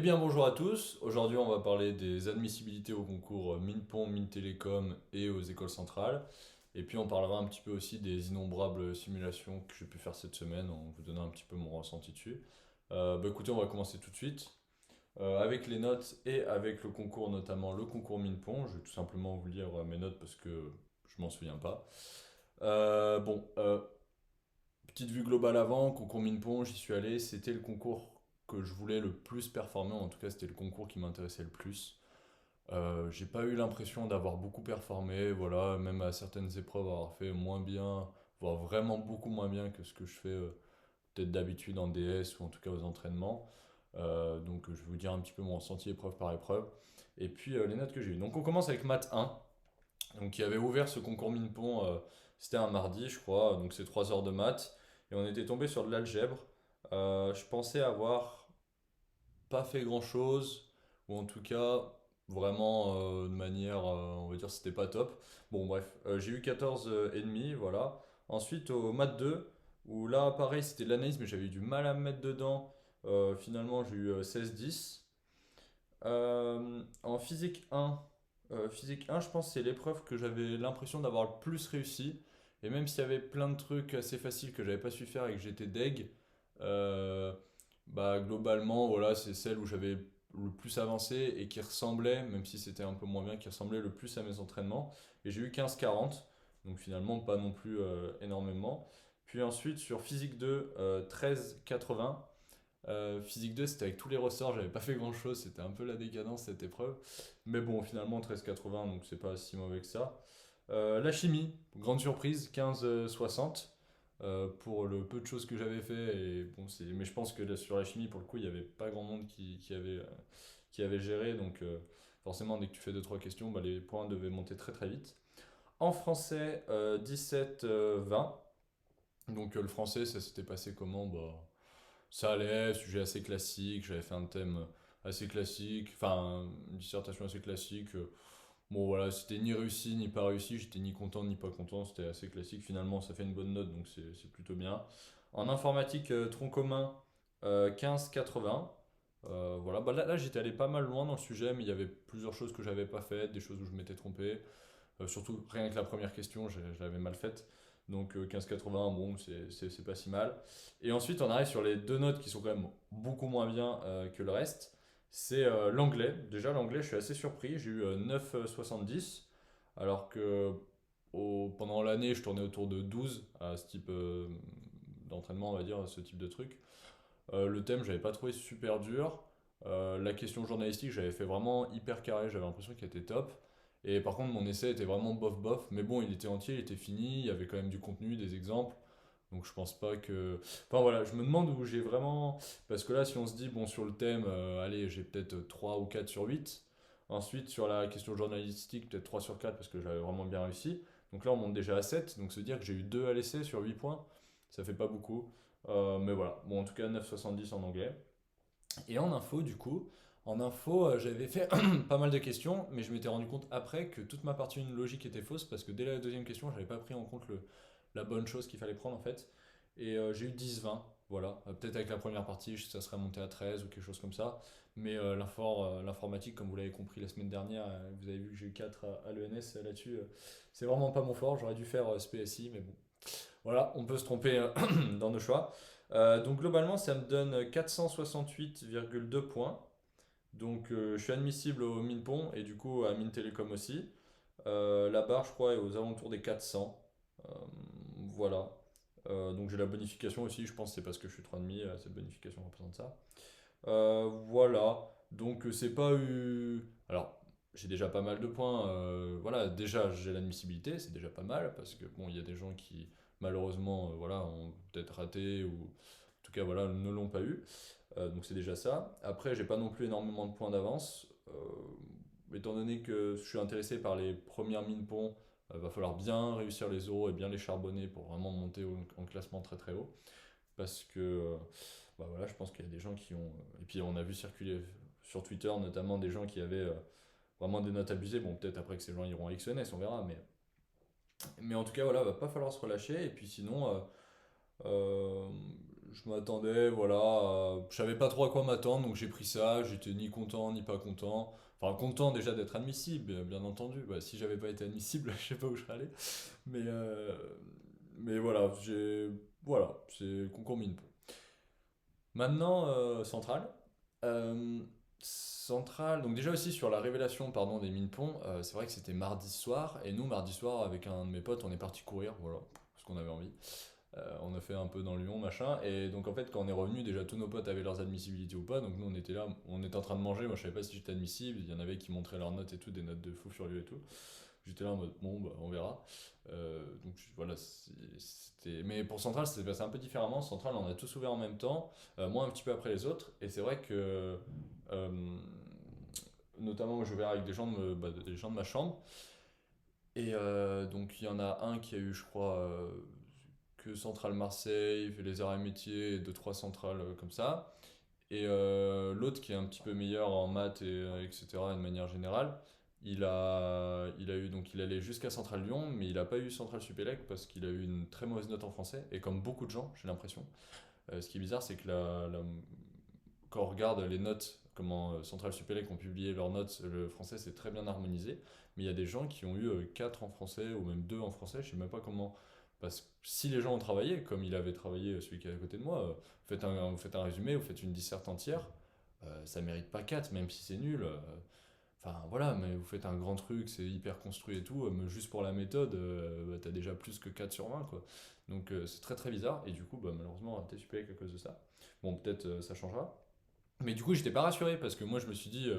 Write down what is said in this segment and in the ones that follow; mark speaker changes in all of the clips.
Speaker 1: Eh bien bonjour à tous, aujourd'hui on va parler des admissibilités au concours Minpon, Mintélécom et aux écoles centrales. Et puis on parlera un petit peu aussi des innombrables simulations que j'ai pu faire cette semaine en vous donnant un petit peu mon ressenti dessus. Écoutez, on va commencer tout de suite. Avec les notes et avec le concours, notamment le concours Minpon. Je vais tout simplement vous lire mes notes parce que je m'en souviens pas. Euh, bon, euh, Petite vue globale avant, concours Minpon, j'y suis allé, c'était le concours que je voulais le plus performer, en tout cas c'était le concours qui m'intéressait le plus. J'ai pas eu l'impression d'avoir beaucoup performé, voilà, même à certaines épreuves avoir fait moins bien, voire vraiment beaucoup moins bien que ce que je fais peut-être d'habitude en DS ou en tout cas aux entraînements. Donc je vais vous dire un petit peu mon ressenti épreuve par épreuve. Et puis les notes que j'ai eues. Donc on commence avec maths 1, donc qui avait ouvert ce concours Minpon, c'était un mardi je crois, donc c'est 3 heures de maths. Et on était tombé sur de l'algèbre. Je pensais avoir pas fait grand-chose, ou en tout cas vraiment de manière, on va dire, c'était pas top. Bon, bref, j'ai eu 14 et demi, voilà. Ensuite, au maths 2, où là, pareil, c'était de l'analyse, mais j'avais eu du mal à me mettre dedans. Finalement, j'ai eu 16-10. En physique 1, je pense que c'est l'épreuve que j'avais l'impression d'avoir le plus réussi. Et même s'il y avait plein de trucs assez faciles que j'avais pas su faire et que j'étais deg, euh, globalement, voilà, c'est celle où j'avais le plus avancé et qui ressemblait, même si c'était un peu moins bien, qui ressemblait le plus à mes entraînements. Et j'ai eu 15-40, donc finalement pas non plus énormément. Puis ensuite, sur physique 2, 13-80. Physique 2, c'était avec tous les ressorts, j'avais pas fait grand chose, c'était un peu la décadence cette épreuve. Mais bon, finalement 13,80, donc c'est pas si mauvais que ça. La chimie, grande surprise, 15,60 pour le peu de choses que j'avais fait. Et bon, mais je pense que sur la chimie, pour le coup, il n'y avait pas grand monde qui avait géré. Donc forcément, dès que tu fais deux trois questions, bah, les points devaient monter très très vite. En français, 17-20. Donc le français, ça s'était passé comment? Ça allait, sujet assez classique, j'avais fait un thème assez classique, enfin une dissertation assez classique. Bon voilà, c'était ni réussi ni pas réussi, j'étais ni content ni pas content, c'était assez classique. Finalement, ça fait une bonne note, donc c'est plutôt bien. En informatique, tronc commun, 15-80. Voilà, là j'étais allé pas mal loin dans le sujet, mais il y avait plusieurs choses que j'avais pas faites, des choses où je m'étais trompé. Surtout, rien que la première question, je l'avais mal faite. Donc 15,80, bon, c'est pas si mal. Et ensuite, on arrive sur les deux notes qui sont quand même beaucoup moins bien que le reste. C'est l'anglais. Déjà, l'anglais, je suis assez surpris. J'ai eu 9,70. Alors que pendant l'année, je tournais autour de 12 à ce type d'entraînement, on va dire, ce type de truc. Le thème, j'avais pas trouvé super dur. La question journalistique, j'avais fait vraiment hyper carré, j'avais l'impression qu'il était top. Et par contre, mon essai était vraiment bof bof, mais bon, il était entier, il était fini, il y avait quand même du contenu, des exemples. Donc je pense pas que. Enfin voilà, je me demande où j'ai vraiment. Parce que là, si on se dit, bon, sur le thème, allez, j'ai peut-être 3 ou 4 sur 8. Ensuite, sur la question journalistique, peut-être 3 sur 4 parce que j'avais vraiment bien réussi. Donc là, on monte déjà à 7. Donc se dire que j'ai eu 2 à l'essai sur 8 points, ça fait pas beaucoup. Mais voilà, bon, en tout cas, 9,70 en anglais. Et en info, du coup, j'avais fait pas mal de questions, mais je m'étais rendu compte après que toute ma partie une logique était fausse parce que dès la deuxième question, j'avais pas pris en compte la bonne chose qu'il fallait prendre en fait. Et j'ai eu 10-20, voilà. Peut-être avec la première partie, ça serait monté à 13 ou quelque chose comme ça. Mais l'informatique, comme vous l'avez compris la semaine dernière, vous avez vu que j'ai eu 4 à l'ENS là-dessus, c'est vraiment pas mon fort. J'aurais dû faire SPSI, mais bon, voilà, on peut se tromper dans nos choix. Donc globalement, ça me donne 468,2 points. Donc je suis admissible au Minpon et du coup à Mintelecom aussi. La barre, je crois, est aux alentours des 400. Euh, voilà. Donc j'ai la bonification aussi, je pense que c'est parce que je suis 3,5, cette bonification représente ça. Voilà. Donc c'est pas eu. Alors, j'ai déjà pas mal de points. Voilà, déjà j'ai l'admissibilité, c'est déjà pas mal parce que bon, il y a des gens qui malheureusement, voilà, ont peut-être raté ou en tout cas voilà, ne l'ont pas eu. Donc c'est déjà ça. Après, j'ai pas non plus énormément de points d'avance. Étant donné que je suis intéressé par les premières mines ponts, va falloir bien réussir les euros et bien les charbonner pour vraiment monter en classement très très haut. Parce que voilà, je pense qu'il y a des gens qui ont. Et puis on a vu circuler sur Twitter notamment des gens qui avaient vraiment des notes abusées. Bon, peut-être après que ces gens iront à XNS, on verra. Mais en tout cas, voilà, va pas falloir se relâcher. Et puis sinon, euh, je m'attendais, voilà, je savais pas trop à quoi m'attendre, donc j'ai pris ça, j'étais ni content ni pas content. Enfin, content déjà d'être admissible, bien entendu. Bah, si j'avais pas été admissible, je sais pas où je serais allé. Mais, euh, mais voilà, c'est concours Minpo. Maintenant, Centrale. Euh, Centrale, donc déjà aussi sur la révélation pardon, des Minpons, c'est vrai que c'était mardi soir, et nous, mardi soir, avec un de mes potes, on est parti courir, voilà, parce qu'on avait envie. On a fait un peu dans Lyon, machin. Et donc, en fait, quand on est revenu, déjà tous nos potes avaient leurs admissibilités ou pas. Donc, nous, on était là, on était en train de manger. Moi, je savais pas si j'étais admissible. Il y en avait qui montraient leurs notes et tout, des notes de fou furieux et tout. J'étais là en mode, bon, bah, on verra. Donc, voilà. C'était... Mais pour Central, c'était passé un peu différemment. Central, on a tous ouvert en même temps. Moi, un petit peu après les autres. Et c'est vrai que. euh, Notamment, moi, j'ai ouvert avec des gens de ma chambre. Et donc, il y en a un qui a eu, je crois, que Centrale Marseille, il fait les arts et métiers, et deux, trois centrales comme ça. Et l'autre qui est un petit peu meilleur en maths etc. de manière générale, il allait jusqu'à Centrale Lyon, mais il n'a pas eu Centrale Supélec parce qu'il a eu une très mauvaise note en français. Et comme beaucoup de gens, j'ai l'impression. Ce qui est bizarre, c'est que quand on regarde les notes, comment Centrale Supélec ont publié leurs notes, le français c'est très bien harmonisé. Mais il y a des gens qui ont eu 4 en français ou même 2 en français, je sais même pas comment. Parce que si les gens ont travaillé, comme il avait travaillé celui qui est à côté de moi, vous faites un résumé, vous faites une disserte entière, ça mérite pas 4 même si c'est nul. Enfin voilà, mais vous faites un grand truc, c'est hyper construit et tout, mais juste pour la méthode, bah, t'as déjà plus que 4 sur 20 quoi. Donc c'est très très bizarre, et du coup, bah, malheureusement, on a raté Supélec à cause de ça. Bon, peut-être ça changera. Mais du coup, j'étais pas rassuré parce que moi, je me suis dit,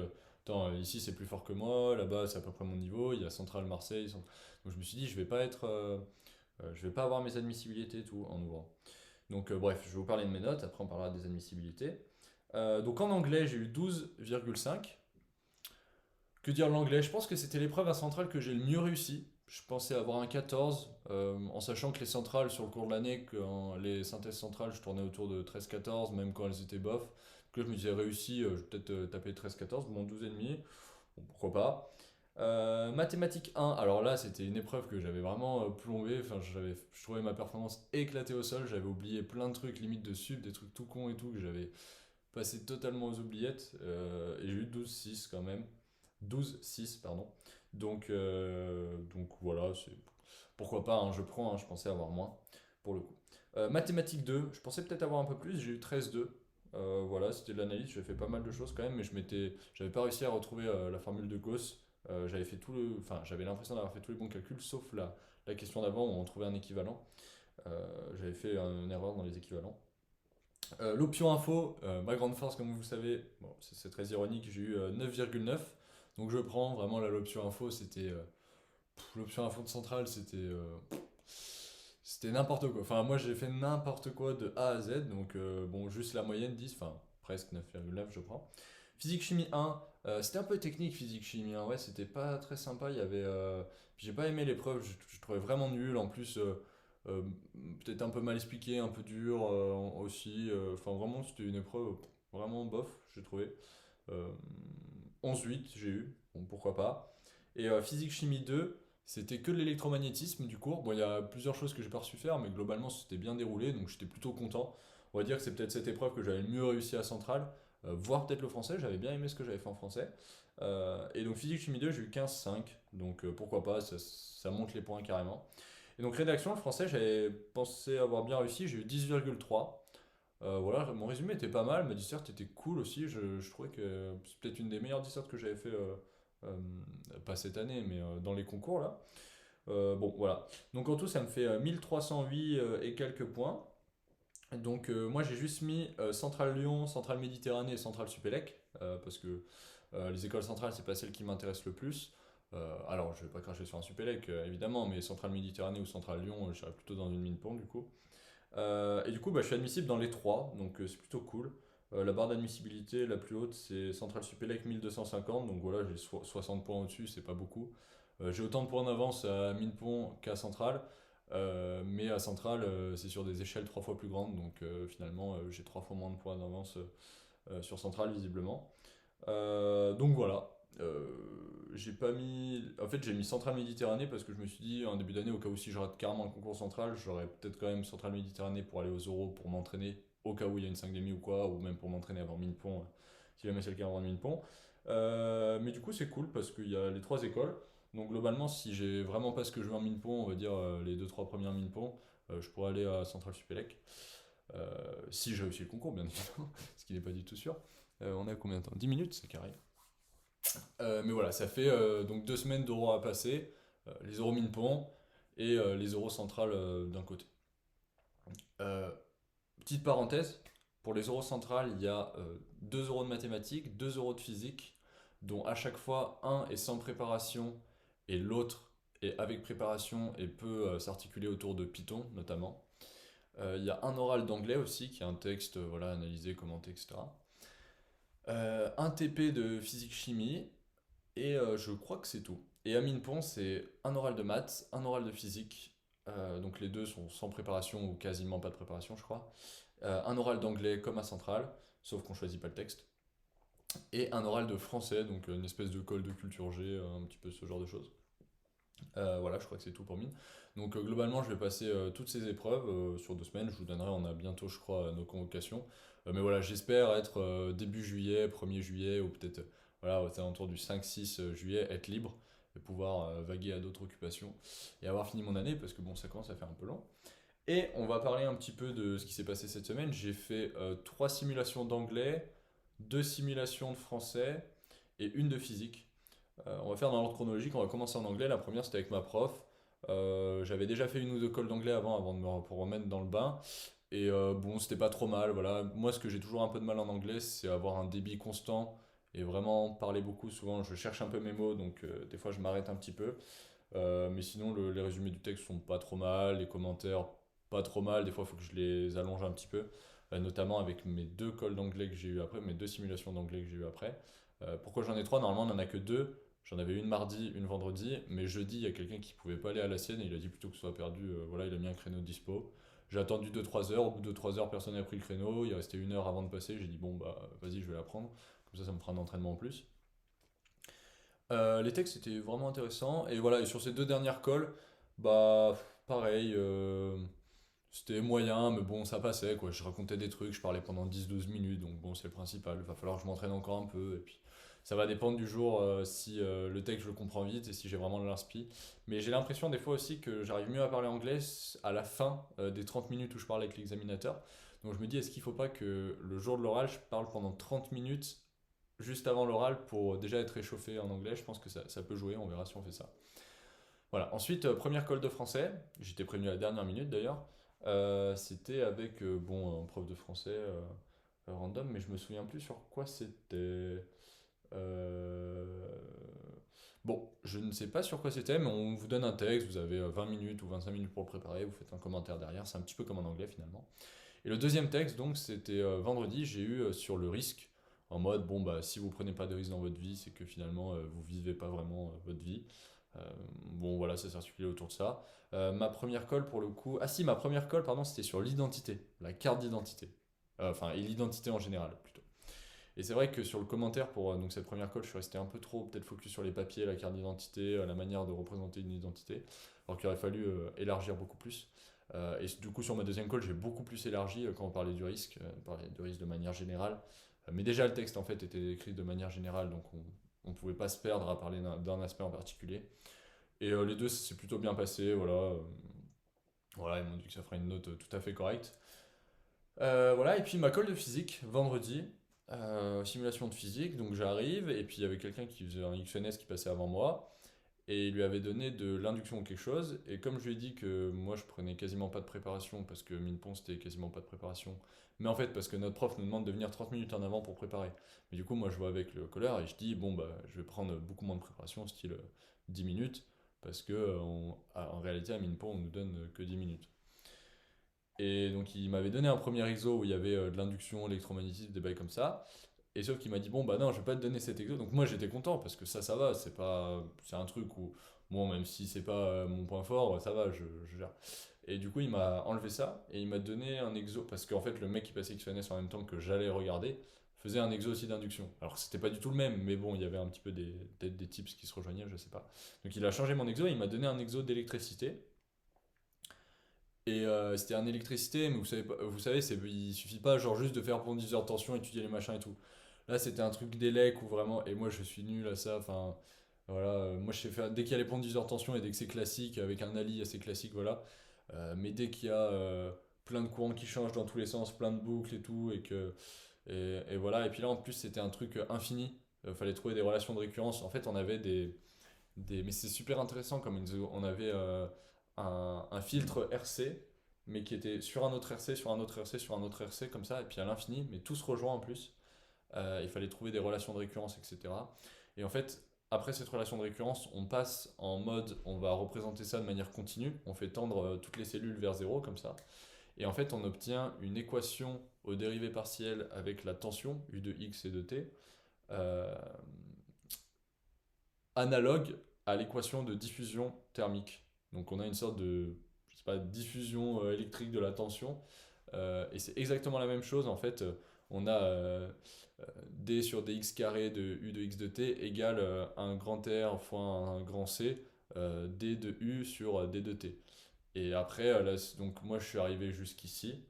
Speaker 1: attends, ici c'est plus fort que moi, là-bas c'est à peu près mon niveau, il y a Central Marseille. Donc je me suis dit, je vais pas avoir mes admissibilités et tout en ouvrant. Donc bref, je vais vous parler de mes notes, après on parlera des admissibilités. Donc en anglais, j'ai eu 12,5. Que dire l'anglais? Je pense que c'était l'épreuve à Centrale que j'ai le mieux réussi. Je pensais avoir un 14, en sachant que les centrales sur le cours de l'année, quand les synthèses centrales, je tournais autour de 13-14, même quand elles étaient bof. Donc là, je me disais réussi, je vais peut-être taper 13-14, bon 12,5, bon, pourquoi pas. Mathématiques 1, alors là, c'était une épreuve que j'avais vraiment plombé. Enfin, je trouvais ma performance éclatée au sol. J'avais oublié plein de trucs, limite de sup, des trucs tout cons et tout, que j'avais passé totalement aux oubliettes. Et j'ai eu 12,6 quand même. 12,6 pardon. Donc voilà, pourquoi pas, hein, je prends, hein, je pensais avoir moins pour le coup. Mathématiques 2, je pensais peut-être avoir un peu plus, j'ai eu 13,2. Voilà, c'était de l'analyse, j'ai fait pas mal de choses quand même, mais j'avais pas réussi à retrouver la formule de Gauss. Enfin, j'avais l'impression d'avoir fait tous les bons calculs, sauf la question d'avant où on trouvait un équivalent. J'avais fait une erreur dans les équivalents. L'option info, ma grande force, comme vous le savez, bon, c'est très ironique, j'ai eu 9,9. Donc je prends vraiment là l'option info, l'option info de centrale, c'était n'importe quoi. Enfin, moi j'ai fait n'importe quoi de A à Z, donc bon, juste la moyenne 10, enfin presque 9,9 je prends. Physique chimie 1, c'était un peu technique physique chimie 1, ouais, c'était pas très sympa, j'ai pas aimé l'épreuve, je trouvais vraiment nul, en plus euh, peut-être un peu mal expliqué, un peu dur aussi, enfin vraiment c'était une épreuve vraiment bof, j'ai trouvé. Euh, 11,8 j'ai eu, bon pourquoi pas. Et physique chimie 2, c'était que de l'électromagnétisme du cours. Bon, il y a plusieurs choses que j'ai pas reçu faire, mais globalement c'était bien déroulé, donc j'étais plutôt content. On va dire que c'est peut-être cette épreuve que j'avais le mieux réussi à Centrale, voire peut-être le français, j'avais bien aimé ce que j'avais fait en français. Et donc physique chimie 2, j'ai eu 15,5, donc pourquoi pas, ça monte les points carrément. Et donc rédaction, le français, j'avais pensé avoir bien réussi, j'ai eu 10,3. Voilà, mon résumé était pas mal, ma disserte était cool aussi. Je trouvais que c'est peut-être une des meilleures dissertes que j'avais fait, euh, pas cette année, mais dans les concours là. Bon, voilà. Donc en tout, ça me fait 1308 et quelques points. Donc moi, j'ai juste mis Centrale Lyon, Centrale Méditerranée et Centrale Supélec, parce que les écoles centrales, c'est pas celles qui m'intéressent le plus. Alors, je vais pas cracher sur un Supélec, évidemment, mais Centrale Méditerranée ou Centrale Lyon, je serais plutôt dans une mine pont du coup. Et du coup, bah, je suis admissible dans les trois, donc c'est plutôt cool. La barre d'admissibilité la plus haute, c'est Central Supélec 1250, donc voilà, j'ai 60 points au-dessus, c'est pas beaucoup. J'ai autant de points d'avance à Minepont qu'à Central, mais à Central, c'est sur des échelles 3 fois plus grandes, donc finalement, j'ai 3 fois moins de points d'avance sur Central, visiblement. Donc voilà. J'ai pas mis. En fait, j'ai mis Centrale Méditerranée parce que je me suis dit, en début d'année, au cas où si je rate carrément le concours central, j'aurais peut-être quand même Centrale Méditerranée pour aller aux Euros pour m'entraîner au cas où il y a une 5 ou quoi, ou même pour m'entraîner avant Minpon, si jamais c'est le cas avant Minpon. Mais du coup, c'est cool parce qu'il y a les trois écoles. Donc globalement, si j'ai vraiment pas ce que je veux en Minpon, on va dire les deux trois premières Minpon, je pourrais aller à Centrale Supélec. Si j'ai réussi le concours, bien évidemment, ce qui n'est pas du tout sûr. On a combien de temps? 10 minutes, c'est carré. Mais voilà, ça fait donc 2 semaines d'euros à passer, les euros Minpon et les euros centrales d'un côté. Euh, Petite parenthèse, pour les euros centrales, il y a 2 euros de mathématiques, 2 euros de physique, dont à chaque fois un est sans préparation et l'autre est avec préparation et peut s'articuler autour de Python notamment. Il y a un oral d'anglais aussi, qui est un texte voilà, analysé, commenté, etc. Un TP de physique-chimie, et je crois que c'est tout. Et à Minpon, c'est un oral de maths, un oral de physique, donc les deux sont sans préparation ou quasiment pas de préparation, je crois. Un oral d'anglais comme à Centrale, sauf qu'on choisit pas le texte. Et un oral de français, donc une espèce de colle de culture G, un petit peu ce genre de choses. Voilà, je crois que c'est tout pour Mine. Donc globalement, je vais passer toutes ces épreuves sur 2 semaines. Je vous donnerai, on a bientôt, je crois, nos convocations. Mais voilà, j'espère être début juillet, 1er juillet, ou peut-être voilà, aux alentours du 5-6 juillet, être libre et pouvoir vaguer à d'autres occupations et avoir fini mon année, parce que bon, ça commence à faire un peu long. Et on va parler un petit peu de ce qui s'est passé cette semaine. J'ai fait 3 simulations d'anglais, 2 simulations de français et une de physique. On va faire dans l'ordre chronologique, on va commencer en anglais. La première c'était avec ma prof. J'avais déjà fait une ou deux colles d'anglais avant de pour remettre dans le bain. Et bon, c'était pas trop mal. Voilà. Moi, ce que j'ai toujours un peu de mal en anglais, c'est avoir un débit constant et vraiment parler beaucoup. Souvent, je cherche un peu mes mots, donc des fois je m'arrête un petit peu. Mais sinon, les résumés du texte sont pas trop mal, les commentaires pas trop mal. Des fois, il faut que je les allonge un petit peu, notamment avec mes deux colles d'anglais que j'ai eu après, mes deux simulations d'anglais que j'ai eu après. Pourquoi j'en ai trois? Normalement, on en a que deux. J'en avais une mardi, une vendredi, mais jeudi, il y a quelqu'un qui pouvait pas aller à la sienne et il a dit plutôt que ce soit perdu. Voilà, il a mis un créneau de dispo. J'ai attendu 2-3 heures. Au bout de 3 heures, personne n'a pris le créneau. Il restait 1 heure avant de passer. J'ai dit, bon, bah, vas-y, je vais la prendre. Comme ça me fera un entraînement en plus. Les textes étaient vraiment intéressants. Et voilà, et sur ces deux dernières calls, bah pareil, c'était moyen, mais bon, ça passait quoi. Je racontais des trucs, je parlais pendant 10-12 minutes, donc bon, c'est le principal. Il va falloir que je m'entraîne encore un peu. Et puis ça va dépendre du jour si le texte je le comprends vite et si j'ai vraiment de l'inspi. Mais j'ai l'impression des fois aussi que j'arrive mieux à parler anglais à la fin des 30 minutes où je parle avec l'examinateur. Donc je me dis, est-ce qu'il ne faut pas que le jour de l'oral, je parle pendant 30 minutes juste avant l'oral pour déjà être réchauffé en anglais? Je pense que ça peut jouer, on verra si on fait ça. Voilà, ensuite, première colle de français, j'étais prévenu à la dernière minute d'ailleurs. C'était avec bon, un prof de français random, mais je me souviens plus sur quoi c'était. Euh, Bon, je ne sais pas sur quoi c'était, mais on vous donne un texte, vous avez 20 minutes ou 25 minutes pour le préparer, vous faites un commentaire derrière, c'est un petit peu comme en anglais finalement. Et le deuxième texte, donc, c'était vendredi, j'ai eu sur le risque, en mode, bon, bah, si vous prenez pas de risque dans votre vie, c'est que finalement, vous vivez pas vraiment votre vie. Euh, bon, voilà, ça s'articulait autour de ça. Ma première colle, pour le coup, ah si, ma première colle, pardon, c'était sur l'identité, la carte d'identité. Enfin, et l'identité en général, plutôt. Et c'est vrai que sur le commentaire pour donc cette première colle, je suis resté un peu trop peut-être focus sur les papiers, la carte d'identité, la manière de représenter une identité, alors qu'il aurait fallu élargir beaucoup plus. Et du coup, sur ma deuxième colle, j'ai beaucoup plus élargi quand on parlait du risque, on parlait de risque de manière générale. Mais déjà, le texte en fait était écrit de manière générale, donc on ne pouvait pas se perdre à parler d'un aspect en particulier. Et les deux, ça s'est plutôt bien passé, voilà. Voilà, ils m'ont dit que ça ferait une note tout à fait correcte. Voilà, et puis ma colle de physique, vendredi, simulation de physique, donc j'arrive, et puis il y avait quelqu'un qui faisait un XNS qui passait avant moi, et il lui avait donné de l'induction ou quelque chose, et comme je lui ai dit que moi je prenais quasiment pas de préparation, parce que Minpon c'était quasiment pas de préparation, mais en fait parce que notre prof nous demande de venir 30 minutes en avant pour préparer. Mais du coup moi je vois avec le colleur et je dis bon bah je vais prendre beaucoup moins de préparation, style 10 minutes, parce que en réalité à Minpon on nous donne que 10 minutes. Et donc il m'avait donné un premier exo où il y avait de l'induction, électromagnétisme, des bails comme ça. Et sauf qu'il m'a dit bon bah non je vais pas te donner cet exo. Donc moi j'étais content parce que ça va, c'est un truc où bon même si c'est pas mon point fort, ça va, je gère. Et du coup il m'a enlevé ça et il m'a donné un exo parce qu'en fait le mec qui passait XNS en même temps que j'allais regarder faisait un exo aussi d'induction. Alors c'était pas du tout le même, mais bon il y avait un petit peu peut-être des tips qui se rejoignaient, je sais pas. Donc il a changé mon exo et il m'a donné un exo d'électricité. Et c'était en électricité, mais vous savez il suffit pas genre juste de faire pour 10 heures de tension, étudier les machins et tout. Là, c'était un truc d'élec où vraiment, et moi je suis nul à ça, enfin voilà, moi je sais faire, dès qu'il y a les ponts de 10 heures de tension et dès que c'est classique, avec un Ali assez classique, voilà. Mais dès qu'il y a plein de courants qui changent dans tous les sens, plein de boucles et tout, et voilà, et puis là en plus c'était un truc infini. Fallait trouver des relations de récurrence. En fait, on avait mais c'est super intéressant comme on avait un filtre RC, mais qui était sur un autre RC, sur un autre RC, sur un autre RC, comme ça, et puis à l'infini, mais tout se rejoint en plus. Il fallait trouver des relations de récurrence, etc. Et en fait, après cette relation de récurrence, on passe en mode, on va représenter ça de manière continue, on fait tendre toutes les cellules vers zéro, comme ça. Et en fait, on obtient une équation aux dérivées partielles avec la tension, U de x et de t, euh, analogue à l'équation de diffusion thermique. Donc on a une sorte de, je sais pas, diffusion électrique de la tension. Et c'est exactement la même chose. En fait, on a d sur dx carré de u de x de t égale un grand R fois un grand C, d de u sur d de t. Et après, là, donc moi je suis arrivé jusqu'ici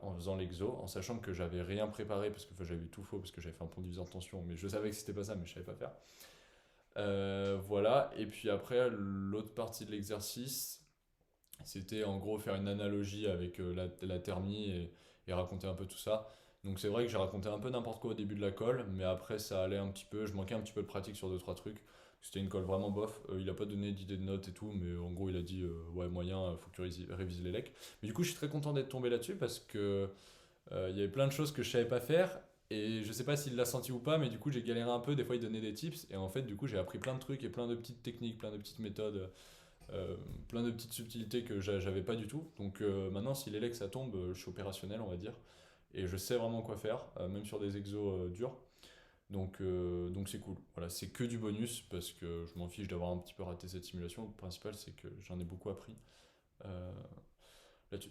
Speaker 1: en faisant l'exo, en sachant que j'avais rien préparé parce que enfin, j'avais eu tout faux parce que j'avais fait un pont diviseur de tension, mais je savais que c'était pas ça, mais je savais pas faire. Voilà, et puis après, l'autre partie de l'exercice, c'était en gros faire une analogie avec la thermie et raconter un peu tout ça. Donc c'est vrai que j'ai raconté un peu n'importe quoi au début de la colle, mais après ça allait un petit peu, je manquais un petit peu de pratique sur deux trois trucs. C'était une colle vraiment bof. Il a pas donné d'idée de notes et tout, mais en gros il a dit ouais moyen, faut que tu révises les lecs. Mais du coup je suis très content d'être tombé là-dessus parce que il y avait plein de choses que je savais pas faire et je sais pas s'il l'a senti ou pas, mais du coup j'ai galéré un peu. Des fois il donnait des tips et en fait du coup j'ai appris plein de trucs et plein de petites techniques, plein de petites méthodes, plein de petites subtilités que j'avais pas du tout. Donc maintenant si les legs ça tombe, je suis opérationnel on va dire et je sais vraiment quoi faire, même sur des exos durs. Donc c'est cool. Voilà, c'est que du bonus parce que je m'en fiche d'avoir un petit peu raté cette simulation. Le principal c'est que j'en ai beaucoup appris euh, là-dessus.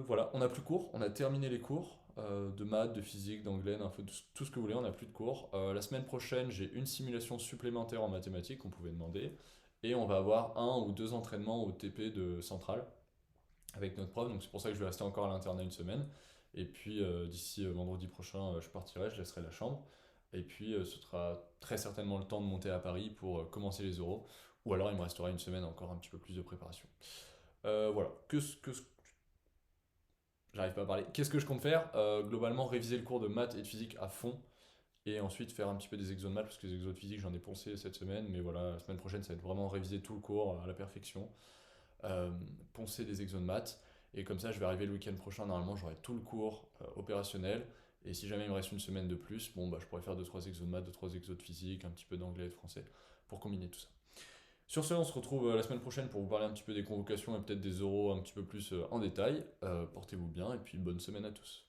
Speaker 1: Voilà, on n'a plus cours, on a terminé les cours de maths, de physique, d'anglais, d'info, tout ce que vous voulez, on n'a plus de cours. La semaine prochaine, j'ai une simulation supplémentaire en mathématiques qu'on pouvait demander, et on va avoir un ou deux entraînements au TP de Centrale avec notre prof, donc c'est pour ça que je vais rester encore à l'internat une semaine. Et puis d'ici vendredi prochain, je partirai, je laisserai la chambre, et puis ce sera très certainement le temps de monter à Paris pour commencer les oraux, ou alors il me restera une semaine encore un petit peu plus de préparation. Voilà, j'arrive pas à parler. Qu'est-ce que je compte faire? Globalement, réviser le cours de maths et de physique à fond. Et ensuite faire un petit peu des exos de maths, parce que les exos de physique, j'en ai poncé cette semaine. Mais voilà, la semaine prochaine, ça va être vraiment réviser tout le cours à la perfection. Poncer des exos de maths. Et comme ça, je vais arriver le week-end prochain. Normalement, j'aurai tout le cours opérationnel. Et si jamais il me reste une semaine de plus, bon, bah, je pourrais faire 2-3 exos de maths, 2-3 exos de physique, un petit peu d'anglais et de français pour combiner tout ça. Sur ce, on se retrouve la semaine prochaine pour vous parler un petit peu des convocations et peut-être des oraux un petit peu plus en détail. Portez-vous bien et puis bonne semaine à tous.